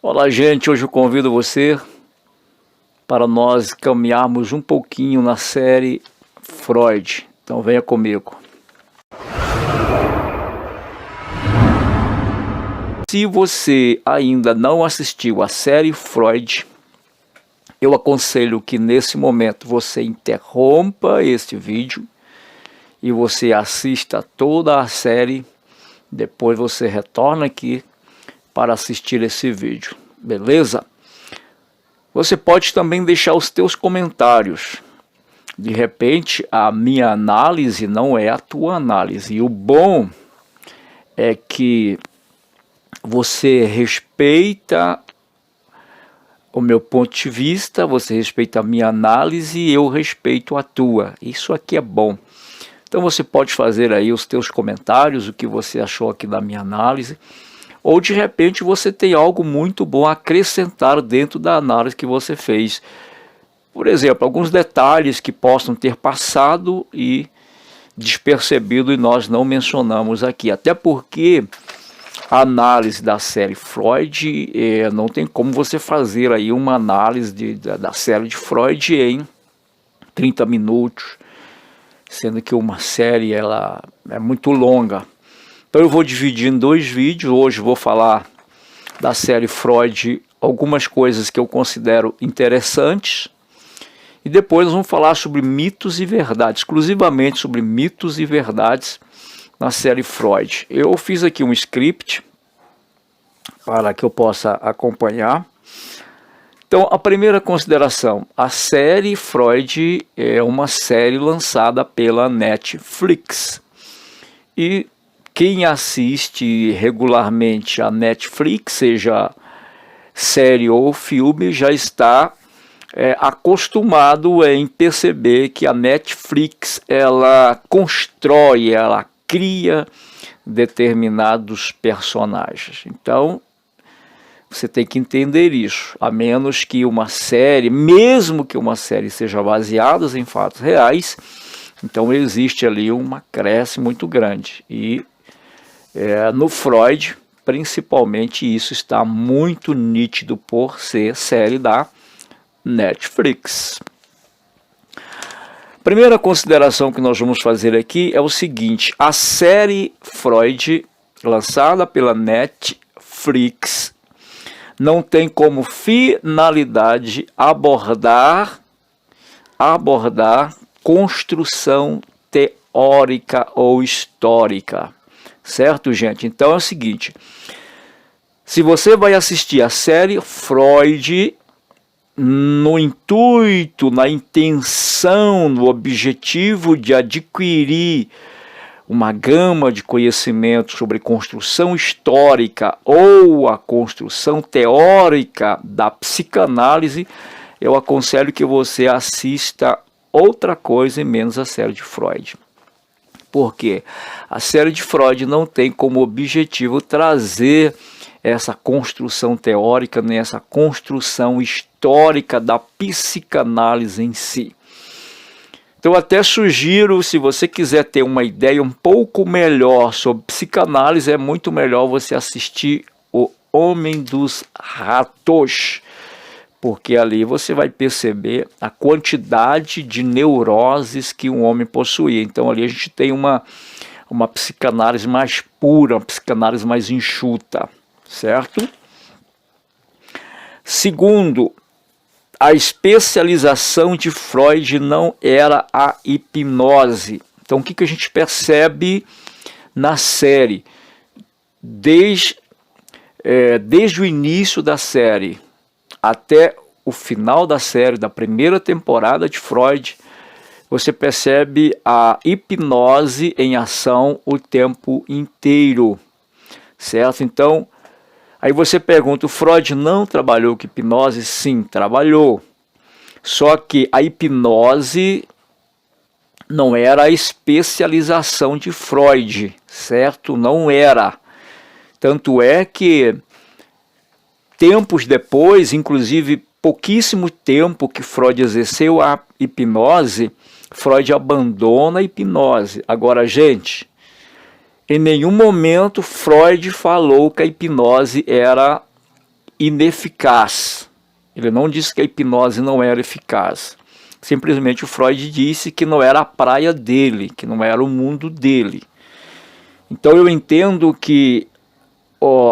Olá, gente. Hoje eu convido você para nós caminharmos um pouquinho na série Freud. Então venha comigo. Se você ainda não assistiu a série Freud, eu aconselho que nesse momento você interrompa este vídeo e você assista toda a série. Depois você retorna aqui para assistir esse vídeo, beleza? Você pode também deixar os teus comentários. De repente a minha análise não é a tua análise. E o bom é que você respeita o meu ponto de vista, você respeita a minha análise e eu respeito a tua. Isso aqui é bom. Então você pode fazer aí os teus comentários, o que você achou aqui da minha análise. Ou de repente você tem algo muito bom a acrescentar dentro da análise que você fez. Por exemplo, alguns detalhes que possam ter passado e despercebido e nós não mencionamos aqui. Até porque a análise da série Freud, não tem como você fazer aí uma análise da série de Freud em 30 minutos, sendo que uma série ela é muito longa. Então eu vou dividir em dois vídeos. Hoje vou falar da série Freud, algumas coisas que eu considero interessantes. E depois nós vamos falar sobre mitos e verdades, exclusivamente sobre mitos e verdades na série Freud. Eu fiz aqui um script para que eu possa acompanhar. Então a primeira consideração, a série Freud é uma série lançada pela Netflix. E quem assiste regularmente a Netflix, seja série ou filme, já está acostumado em perceber que a Netflix ela constrói, ela cria determinados personagens. Então você tem que entender isso, a menos que uma série, mesmo que uma série seja baseada em fatos reais, então existe ali um acréscimo muito grande. E no Freud, principalmente, isso está muito nítido por ser série da Netflix. Primeira consideração que nós vamos fazer aqui é o seguinte: a série Freud, lançada pela Netflix, não tem como finalidade abordar construção teórica ou histórica. Certo, gente? Então é o seguinte: se você vai assistir a série Freud no intuito, na intenção, no objetivo de adquirir uma gama de conhecimento sobre construção histórica ou a construção teórica da psicanálise, eu aconselho que você assista outra coisa e menos a série de Freud. Porque a série de Freud não tem como objetivo trazer essa construção teórica, nem essa construção histórica da psicanálise em si. Então até sugiro, se você quiser ter uma ideia um pouco melhor sobre psicanálise, é muito melhor você assistir O Homem dos Ratos, porque ali você vai perceber a quantidade de neuroses que um homem possuía. Então ali a gente tem uma psicanálise mais pura, uma psicanálise mais enxuta, certo? Segundo, a especialização de Freud não era a hipnose. Então o que a gente percebe na série? Desde o início da série até o final da série, da primeira temporada de Freud, você percebe a hipnose em ação o tempo inteiro, certo? Então, aí você pergunta, o Freud não trabalhou com hipnose? Sim, trabalhou. Só que a hipnose não era a especialização de Freud, certo? Não era. Tanto é que tempos depois, inclusive pouquíssimo tempo que Freud exerceu a hipnose, Freud abandona a hipnose. Agora, gente, em nenhum momento Freud falou que a hipnose era ineficaz. Ele não disse que a hipnose não era eficaz. Simplesmente o Freud disse que não era a praia dele, que não era o mundo dele. Então eu entendo que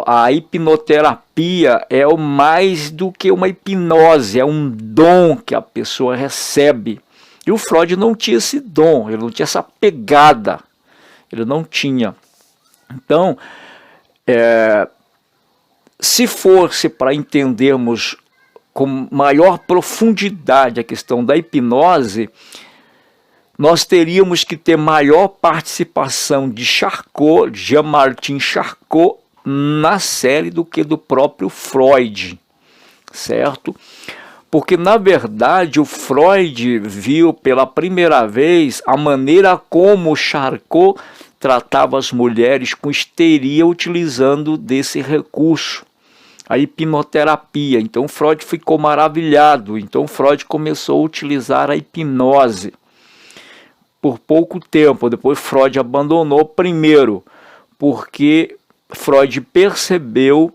a hipnoterapia é o mais do que uma hipnose, é um dom que a pessoa recebe. E o Freud não tinha esse dom, ele não tinha essa pegada, ele não tinha. Então, se fosse para entendermos com maior profundidade a questão da hipnose, nós teríamos que ter maior participação de Charcot, Jean-Martin Charcot, na série do que do próprio Freud, certo? Porque, na verdade, o Freud viu pela primeira vez a maneira como Charcot tratava as mulheres com histeria utilizando desse recurso, a hipnoterapia. Então Freud ficou maravilhado, então Freud começou a utilizar a hipnose por pouco tempo. Depois Freud abandonou, primeiro porque Freud percebeu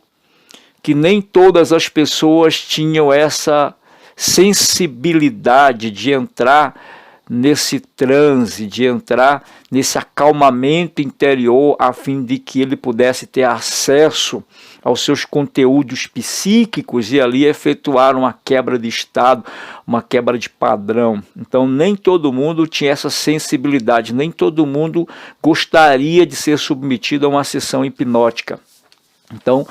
que nem todas as pessoas tinham essa sensibilidade de entrar nesse transe, de entrar nesse acalmamento interior, a fim de que ele pudesse ter acesso aos seus conteúdos psíquicos e ali efetuar uma quebra de estado, uma quebra de padrão. Então nem todo mundo tinha essa sensibilidade, nem todo mundo gostaria de ser submetido a uma sessão hipnótica. Então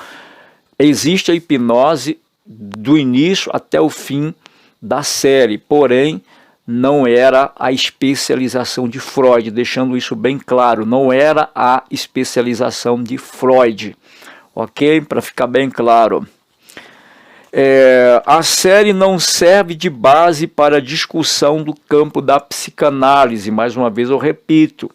existe a hipnose do início até o fim da série, porém não era a especialização de Freud, deixando isso bem claro, não era a especialização de Freud, ok? Para ficar bem claro. A série não serve de base para a discussão do campo da psicanálise, mais uma vez eu repito,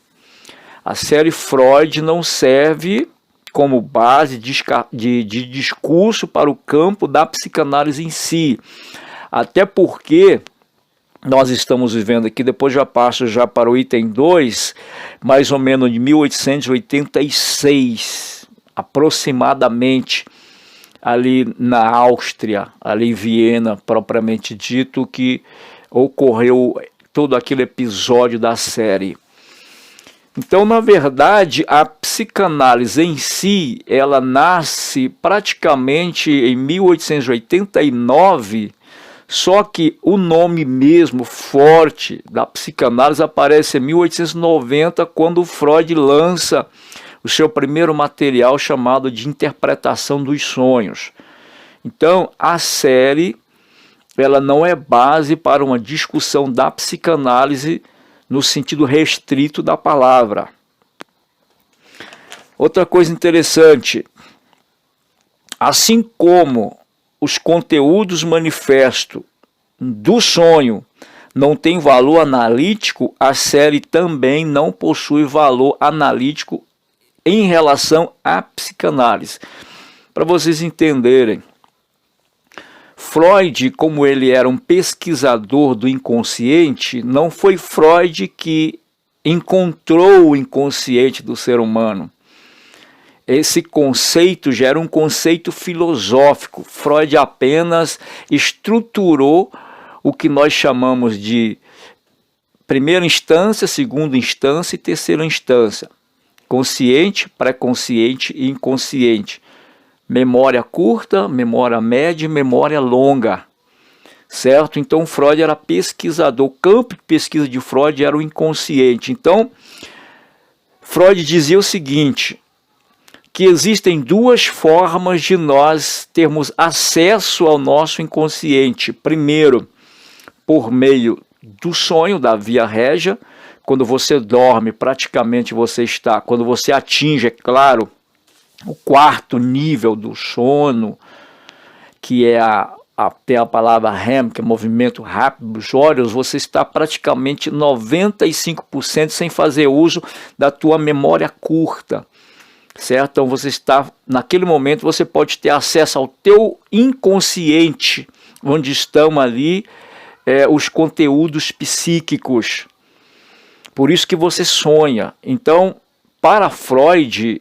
a série Freud não serve como base de discurso para o campo da psicanálise em si, até porque nós estamos vivendo aqui, depois já passo já para o item 2, mais ou menos de 1886, aproximadamente, ali na Áustria, ali em Viena, propriamente dito, que ocorreu todo aquele episódio da série. Então, na verdade, a psicanálise em si, ela nasce praticamente em 1889, só que o nome mesmo forte da psicanálise aparece em 1890, quando Freud lança o seu primeiro material chamado de Interpretação dos Sonhos. Então, a série ela não é base para uma discussão da psicanálise no sentido restrito da palavra. Outra coisa interessante, assim como os conteúdos manifestos do sonho não tem valor analítico, a série também não possui valor analítico em relação à psicanálise. Para vocês entenderem, Freud, como ele era um pesquisador do inconsciente, não foi Freud que encontrou o inconsciente do ser humano. Esse conceito já era um conceito filosófico. Freud apenas estruturou o que nós chamamos de primeira instância, segunda instância e terceira instância. Consciente, pré-consciente e inconsciente. Memória curta, memória média e memória longa. Certo? Então Freud era pesquisador. O campo de pesquisa de Freud era o inconsciente. Então, Freud dizia o seguinte, que existem duas formas de nós termos acesso ao nosso inconsciente. Primeiro, por meio do sonho, da via régia. Quando você dorme, praticamente você está, quando você atinge, é claro, o quarto nível do sono, que é até a palavra REM, que é movimento rápido dos olhos, você está praticamente 95% sem fazer uso da tua memória curta. Certo? Então você está, naquele momento você pode ter acesso ao teu inconsciente, onde estão ali os conteúdos psíquicos. Por isso que você sonha. Então, para Freud,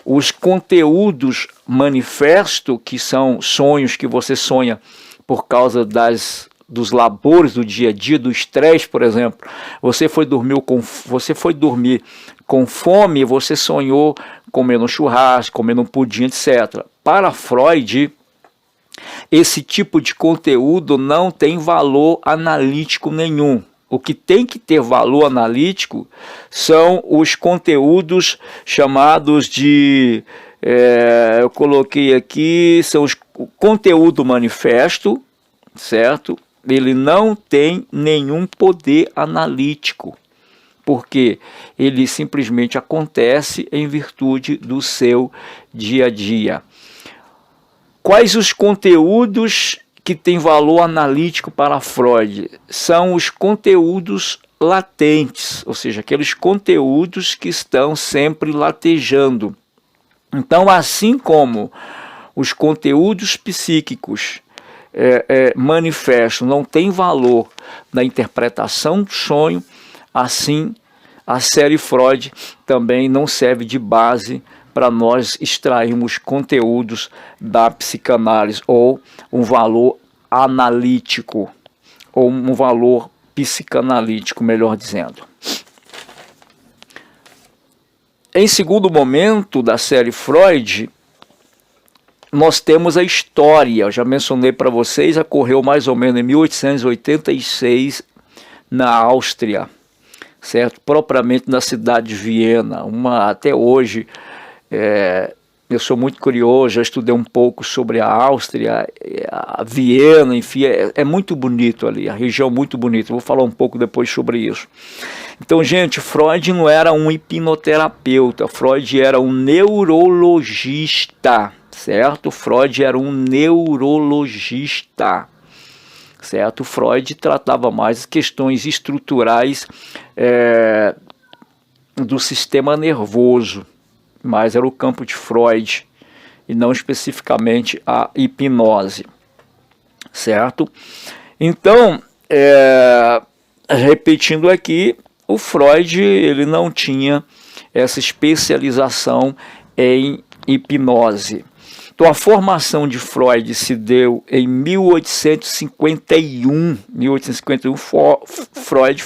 os conteúdos manifesto, que são sonhos que você sonha por causa dos labores do dia a dia, do estresse, por exemplo. Você foi dormir com fome, você sonhou comendo um churrasco, comendo um pudim, etc. Para Freud, esse tipo de conteúdo não tem valor analítico nenhum. O que tem que ter valor analítico são os conteúdos chamados de, eu coloquei aqui, são os conteúdo manifesto, certo? Ele não tem nenhum poder analítico, porque ele simplesmente acontece em virtude do seu dia a dia. Quais os conteúdos que têm valor analítico para Freud? São os conteúdos latentes, ou seja, aqueles conteúdos que estão sempre latejando. Então, assim como os conteúdos psíquicos manifestos não têm valor na interpretação do sonho, assim a série Freud também não serve de base para nós extrairmos conteúdos da psicanálise, ou um valor analítico, ou um valor psicanalítico, melhor dizendo. Em segundo momento da série Freud, nós temos a história. Eu já mencionei para vocês, ocorreu mais ou menos em 1886 na Áustria, certo? Propriamente na cidade de Viena. Até hoje, eu sou muito curioso, já estudei um pouco sobre a Áustria, a Viena, enfim, é muito bonito ali, a região muito bonita. Vou falar um pouco depois sobre isso. Então, gente, Freud não era um hipnoterapeuta, Freud era um neurologista, certo? Freud era um neurologista, certo? Freud tratava mais questões estruturais do sistema nervoso, mas era o campo de Freud e não especificamente a hipnose, certo? Então, repetindo aqui, o Freud ele não tinha essa especialização em hipnose. Então, a formação de Freud se deu em 1851. 1851, Freud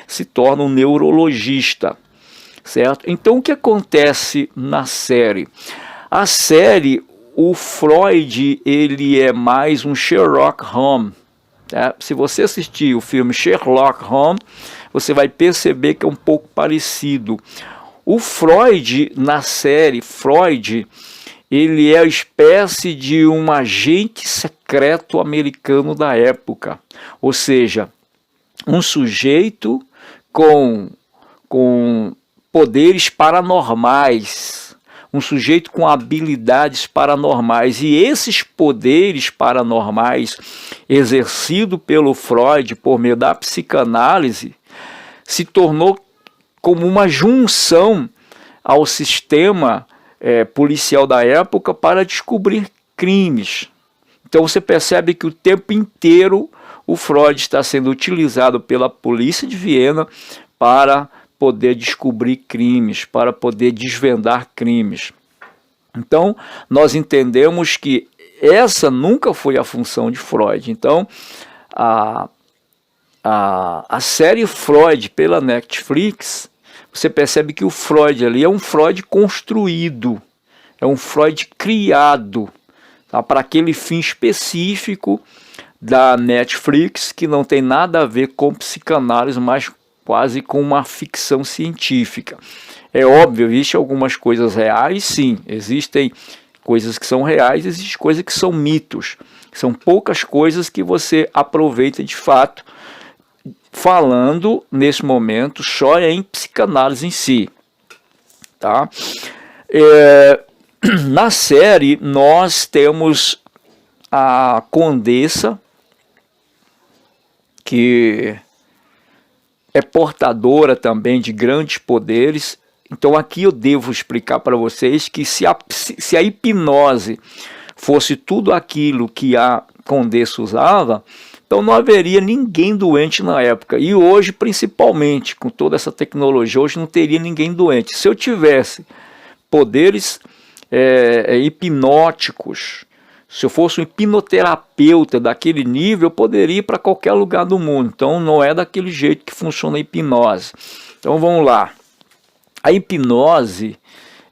se torna um neurologista, certo? Então, o que acontece na série? A série, o Freud, ele é mais um Sherlock Holmes. Tá? Se você assistir o filme Sherlock Holmes, você vai perceber que é um pouco parecido. O Freud, na série Freud, ele é a espécie de um agente secreto americano da época. Ou seja, um sujeito com poderes paranormais, um sujeito com habilidades paranormais. E esses poderes paranormais exercidos pelo Freud por meio da psicanálise se tornou como uma junção ao sistema policial da época para descobrir crimes. Então você percebe que o tempo inteiro o Freud está sendo utilizado pela polícia de Viena para poder descobrir crimes, para poder desvendar crimes. Então nós entendemos que essa nunca foi a função de Freud. Então a série Freud pela Netflix, você percebe que o Freud ali é um Freud construído, é um Freud criado, tá, para aquele fim específico da Netflix, que não tem nada a ver com psicanálise, mas quase com uma ficção científica. É óbvio, existem algumas coisas reais, sim, existem coisas que são reais, existem coisas que são mitos, são poucas coisas que você aproveita de fato, falando nesse momento só em psicanálise em si, tá? Na série nós temos a Condessa, que é portadora também de grandes poderes. Então aqui eu devo explicar para vocês que se a hipnose fosse tudo aquilo que a Condessa usava, então não haveria ninguém doente na época. E hoje, principalmente, com toda essa tecnologia, hoje não teria ninguém doente. Se eu tivesse poderes hipnóticos. Se eu fosse um hipnoterapeuta daquele nível, eu poderia ir para qualquer lugar do mundo. Então não é daquele jeito que funciona a hipnose. Então vamos lá. A hipnose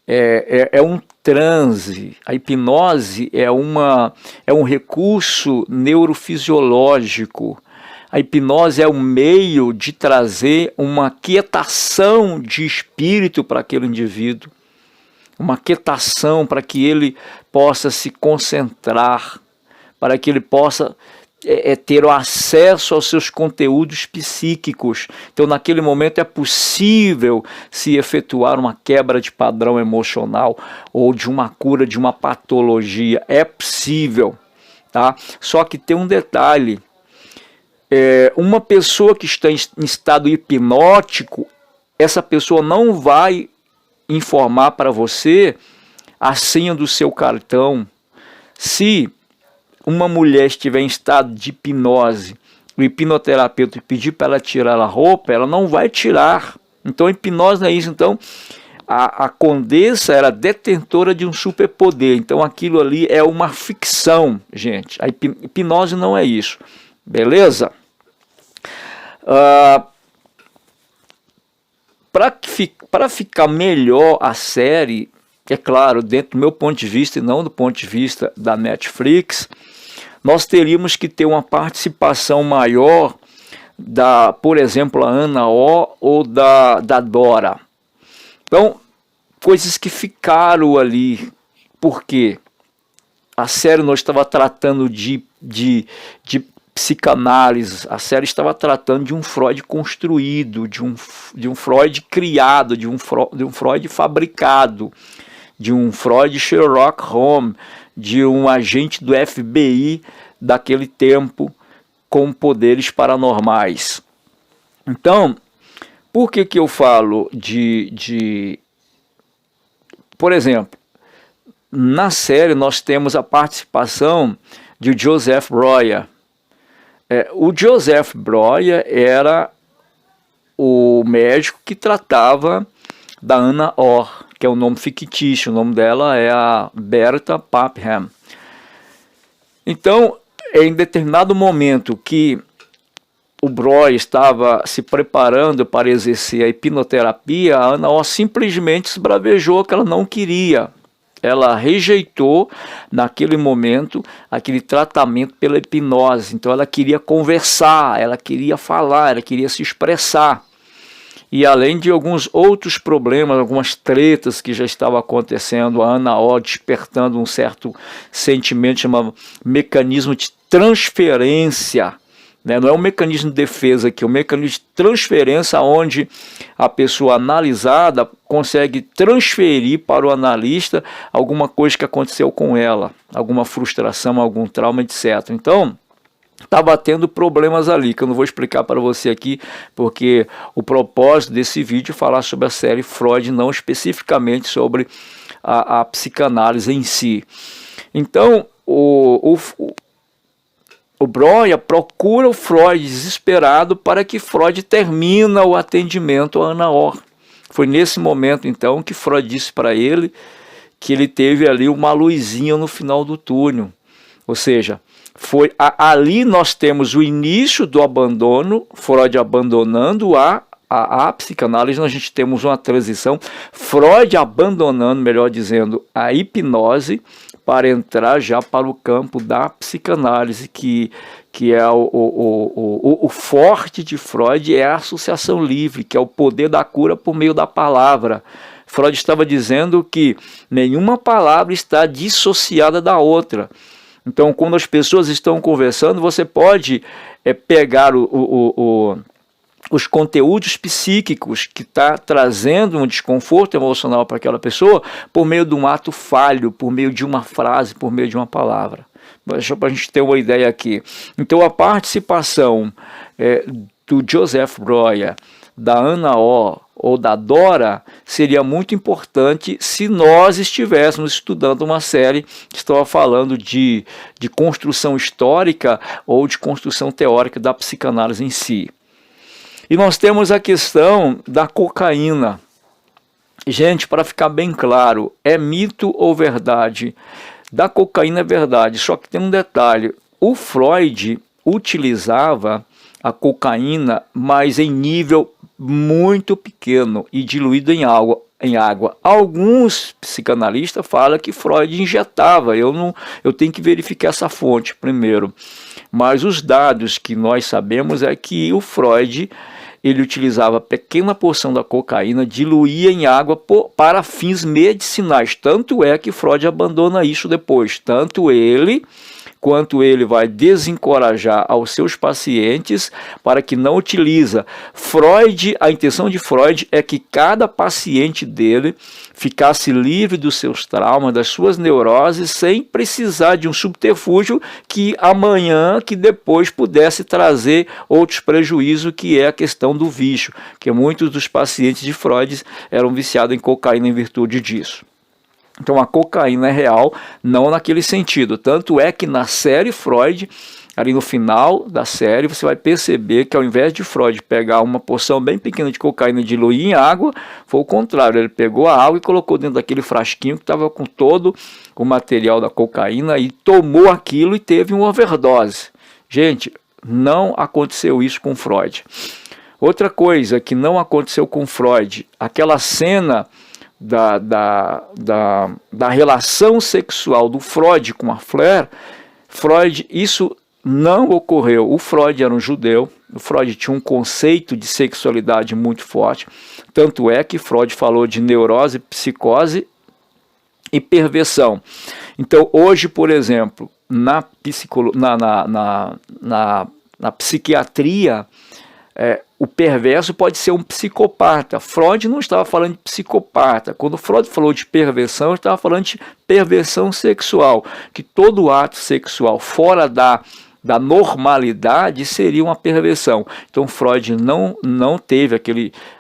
é um transe. A hipnose é um recurso neurofisiológico. A hipnose é um meio de trazer uma quietação de espírito para aquele indivíduo. Uma quietação para que ele possa se concentrar, para que ele possa ter o acesso aos seus conteúdos psíquicos. Então, naquele momento é possível se efetuar uma quebra de padrão emocional ou de uma cura de uma patologia. É possível, tá? Só que tem um detalhe. Uma pessoa que está em estado hipnótico, essa pessoa não vai informar para você a senha do seu cartão. Se uma mulher estiver em estado de hipnose, o hipnoterapeuta pedir para ela tirar a roupa, ela não vai tirar. Então a hipnose não é isso. Então a condessa era detentora de um superpoder. Então aquilo ali é uma ficção, gente. A hipnose não é isso. Beleza? Para ficar melhor a série, é claro, dentro do meu ponto de vista e não do ponto de vista da Netflix, nós teríamos que ter uma participação maior da, por exemplo, a Ana O ou da Dora. Então, coisas que ficaram ali. Por quê? A série não estava tratando de psicanálise, a série estava tratando de um Freud construído, de um Freud criado, de um Freud fabricado, de um Freud Sherlock Holmes, de um agente do FBI daquele tempo com poderes paranormais. Então, por que eu falo por exemplo, na série nós temos a participação de Joseph Breuer. O Joseph Breuer era o médico que tratava da Ana Orr, que é o nome fictício. O nome dela é a Bertha Papham. Então, em determinado momento que o Breuer estava se preparando para exercer a hipnoterapia, a Ana Orr simplesmente esbravejou que ela não queria. Ela rejeitou, naquele momento, aquele tratamento pela hipnose. Então ela queria conversar, ela queria falar, ela queria se expressar. E além de alguns outros problemas, algumas tretas que já estavam acontecendo, a Ana O despertando um certo sentimento chamado mecanismo de transferência. Não é um mecanismo de defesa aqui, é um mecanismo de transferência onde a pessoa analisada consegue transferir para o analista alguma coisa que aconteceu com ela, alguma frustração, algum trauma, etc. Então, estava tendo problemas ali, que eu não vou explicar para você aqui, porque o propósito desse vídeo é falar sobre a série Freud, não especificamente sobre a psicanálise em si. Então, o Breuer procura o Freud desesperado para que Freud termine o atendimento a Ana Orr. Foi nesse momento, então, que Freud disse para ele que ele teve ali uma luzinha no final do túnel. Ou seja, ali nós temos o início do abandono, Freud abandonando a psicanálise, a gente temos uma transição, Freud abandonando, melhor dizendo, a hipnose, para entrar já para o campo da psicanálise, que é o forte de Freud, é a associação livre, que é o poder da cura por meio da palavra. Freud estava dizendo que nenhuma palavra está dissociada da outra. Então, quando as pessoas estão conversando, você pode pegar os conteúdos psíquicos que está trazendo um desconforto emocional para aquela pessoa por meio de um ato falho, por meio de uma frase, por meio de uma palavra. Só para a gente ter uma ideia aqui. Então a participação do Joseph Breuer, da Ana O ou da Dora seria muito importante se nós estivéssemos estudando uma série que estava falando de construção histórica ou de construção teórica da psicanálise em si. E nós temos a questão da cocaína. Gente, para ficar bem claro, é mito ou verdade? Da cocaína é verdade, só que tem um detalhe. O Freud utilizava a cocaína, mas em nível muito pequeno e diluído em água. Alguns psicanalistas falam que Freud injetava. Eu tenho que verificar essa fonte primeiro. Mas os dados que nós sabemos é que o Freud ele utilizava pequena porção da cocaína, diluía em água para fins medicinais. Tanto é que Freud abandona isso depois. Tanto ele quanto ele vai desencorajar aos seus pacientes para que não utiliza. A intenção de Freud é que cada paciente dele ficasse livre dos seus traumas, das suas neuroses, sem precisar de um subterfúgio que depois pudesse trazer outros prejuízos, que é a questão do vício, que muitos dos pacientes de Freud eram viciados em cocaína em virtude disso. Então a cocaína é real, não naquele sentido. Tanto é que na série Freud, ali no final da série, você vai perceber que ao invés de Freud pegar uma porção bem pequena de cocaína e diluir em água, foi o contrário. Ele pegou a água e colocou dentro daquele frasquinho que estava com todo o material da cocaína e tomou aquilo e teve uma overdose. Gente, não aconteceu isso com Freud. Outra coisa que não aconteceu com Freud, aquela cena da relação sexual do Freud com a Freud, isso não ocorreu. O Freud era um judeu, o Freud tinha um conceito de sexualidade muito forte, tanto é que Freud falou de neurose, psicose e perversão. Então hoje, por exemplo, na psiquiatria, o perverso pode ser um psicopata. Freud não estava falando de psicopata. Quando Freud falou de perversão, ele estava falando de perversão sexual, que todo ato sexual fora da normalidade seria uma perversão. Então Freud não teve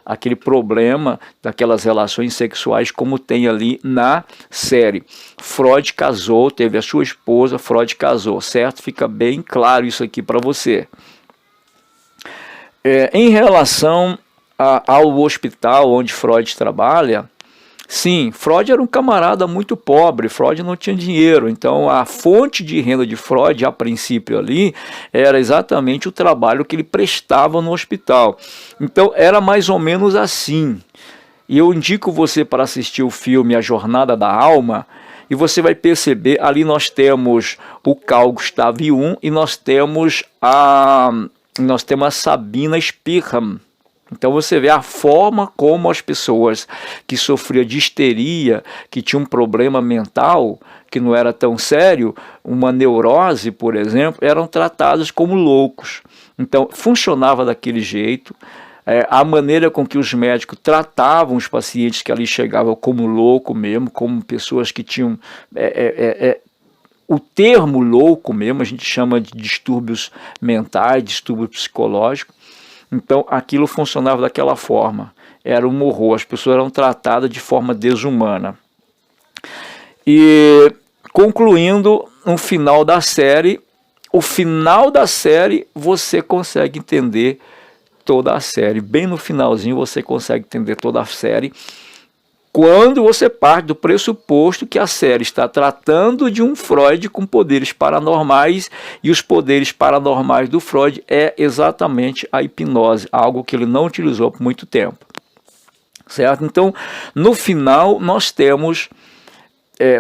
aquele problema daquelas relações sexuais como tem ali na série. Freud casou, teve a sua esposa, Freud casou, certo? Fica bem claro isso aqui para você. Em relação ao hospital onde Freud trabalha, sim, Freud era um camarada muito pobre, Freud não tinha dinheiro, então a fonte de renda de Freud, a princípio ali, era exatamente o trabalho que ele prestava no hospital. Então era mais ou menos assim. E eu indico você para assistir o filme A Jornada da Alma, e você vai perceber, ali nós temos o Carl Gustav Jung e nós temos a Sabina Spierham. Então você vê a forma como as pessoas que sofriam de histeria, que tinham um problema mental, que não era tão sério, uma neurose, por exemplo, eram tratadas como loucos. Então funcionava daquele jeito. A maneira com que os médicos tratavam os pacientes que ali chegavam como louco mesmo, como pessoas que tinham... o termo louco mesmo, a gente chama de distúrbios mentais, distúrbio psicológico. Então aquilo funcionava daquela forma, era um horror, as pessoas eram tratadas de forma desumana. E concluindo o final da série você consegue entender toda a série, bem no finalzinho você consegue entender toda a série, quando você parte do pressuposto que a série está tratando de um Freud com poderes paranormais, e os poderes paranormais do Freud é exatamente a hipnose, algo que ele não utilizou por muito tempo. Certo? Então, no final, nós temos...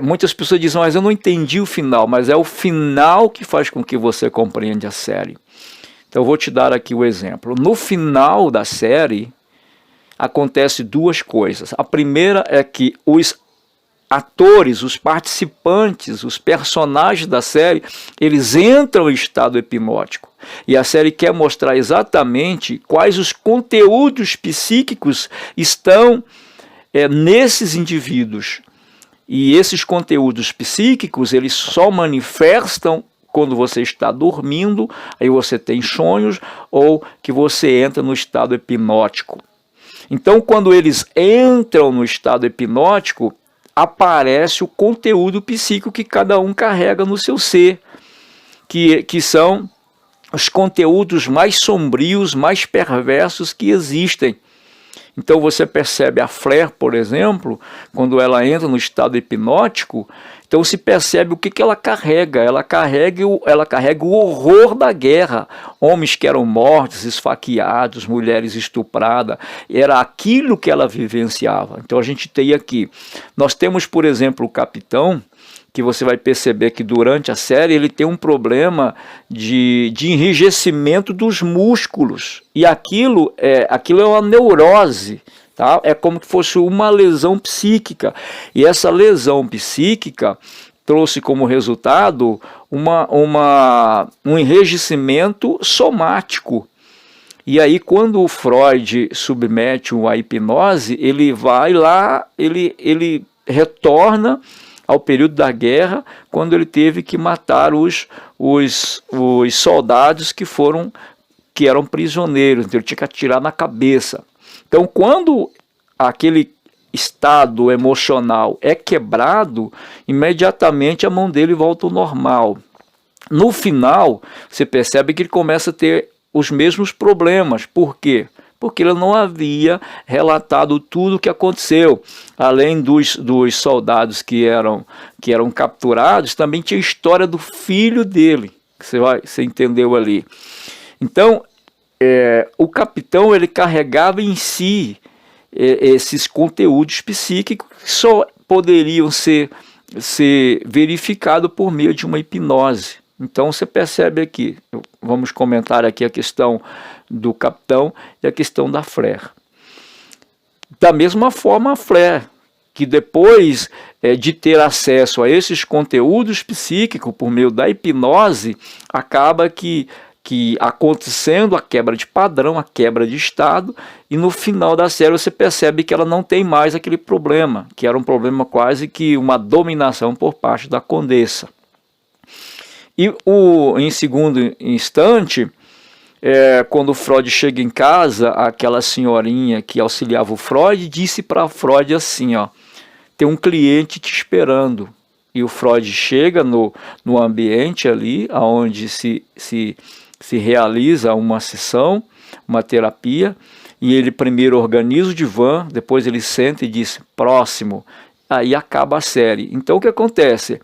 muitas pessoas dizem, mas eu não entendi o final, mas é o final que faz com que você compreenda a série. Então, eu vou te dar aqui o exemplo. No final da série, acontece duas coisas. A primeira é que os atores, os participantes, os personagens da série, eles entram em estado hipnótico. E a série quer mostrar exatamente quais os conteúdos psíquicos estão nesses indivíduos. E esses conteúdos psíquicos, eles só manifestam quando você está dormindo, aí você tem sonhos, ou que você entra no estado hipnótico. Então, quando eles entram no estado hipnótico, aparece o conteúdo psíquico que cada um carrega no seu ser, que são os conteúdos mais sombrios, mais perversos que existem. Então você percebe a Flair, por exemplo, quando ela entra no estado hipnótico, então se percebe o que ela carrega. Ela carrega o horror da guerra. Homens que eram mortos, esfaqueados, mulheres estupradas. Era aquilo que ela vivenciava. Então a gente tem aqui. Nós temos, por exemplo, o capitão, que você vai perceber que durante a série ele tem um problema de enrijecimento dos músculos. E aquilo é uma neurose. Tá? É como se fosse uma lesão psíquica. E essa lesão psíquica trouxe como resultado um enrijecimento somático. E aí, quando o Freud submete a hipnose, ele vai lá, ele retorna ao período da guerra, quando ele teve que matar os soldados que eram prisioneiros. Então ele tinha que atirar na cabeça. Então, quando aquele estado emocional é quebrado, imediatamente a mão dele volta ao normal. No final, você percebe que ele começa a ter os mesmos problemas. Por quê? Porque ele não havia relatado tudo o que aconteceu. Além dos soldados que eram capturados, também tinha a história do filho dele, que você entendeu ali. Então, o capitão ele carregava em si esses conteúdos psíquicos que só poderiam ser verificados por meio de uma hipnose. Então você percebe aqui, vamos comentar aqui a questão do capitão e a questão da Flair. Da mesma forma a Flair, que depois de ter acesso a esses conteúdos psíquicos por meio da hipnose, acaba que acontecendo a quebra de padrão, a quebra de estado, e no final da série você percebe que ela não tem mais aquele problema, que era um problema quase que uma dominação por parte da Condessa. E em segundo instante, quando o Freud chega em casa, aquela senhorinha que auxiliava o Freud disse para Freud assim, ó, tem um cliente te esperando. E o Freud chega no ambiente ali, onde se realiza uma sessão, uma terapia, e ele primeiro organiza o divã, depois ele senta e diz, próximo, aí acaba a série. Então o que acontece?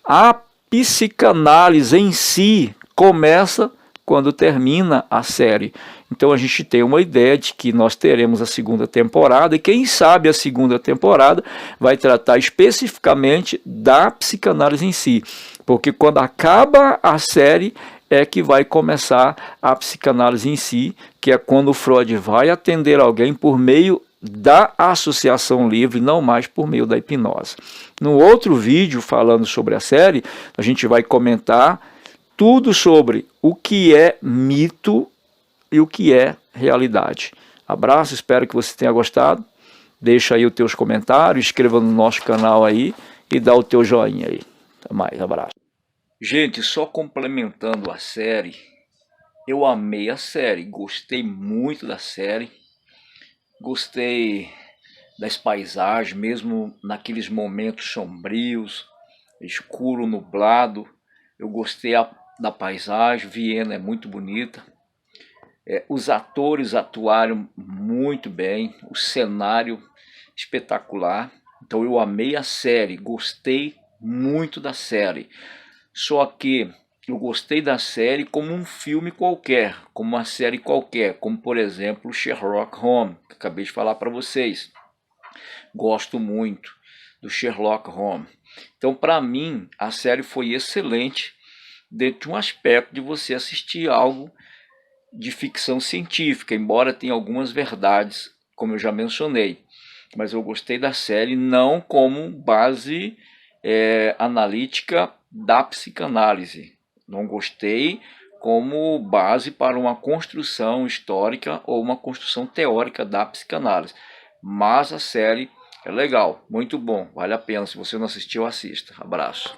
A psicanálise em si começa quando termina a série. Então a gente tem uma ideia de que nós teremos a segunda temporada, e quem sabe a segunda temporada vai tratar especificamente da psicanálise em si, porque quando acaba a série é que vai começar a psicanálise em si, que é quando o Freud vai atender alguém por meio da associação livre, não mais por meio da hipnose. No outro vídeo, falando sobre a série, a gente vai comentar tudo sobre o que é mito e o que é realidade. Abraço, espero que você tenha gostado. Deixa aí os teus comentários, inscreva no nosso canal aí e dá o teu joinha aí. Até mais, abraço. Gente, só complementando a série, eu amei a série, gostei muito da série, gostei das paisagens, mesmo naqueles momentos sombrios, escuro, nublado, eu gostei da paisagem. Viena é muito bonita, os atores atuaram muito bem, o cenário espetacular, então eu amei a série, gostei muito da série. Só que eu gostei da série como um filme qualquer, como uma série qualquer, como por exemplo Sherlock Holmes, que acabei de falar para vocês. Gosto muito do Sherlock Holmes. Então para mim a série foi excelente dentro de um aspecto de você assistir algo de ficção científica, embora tenha algumas verdades, como eu já mencionei. Mas eu gostei da série não como base analítica da psicanálise. Não gostei como base para uma construção histórica ou uma construção teórica da psicanálise. Mas a série é legal, muito bom, vale a pena. Se você não assistiu, assista. Abraço.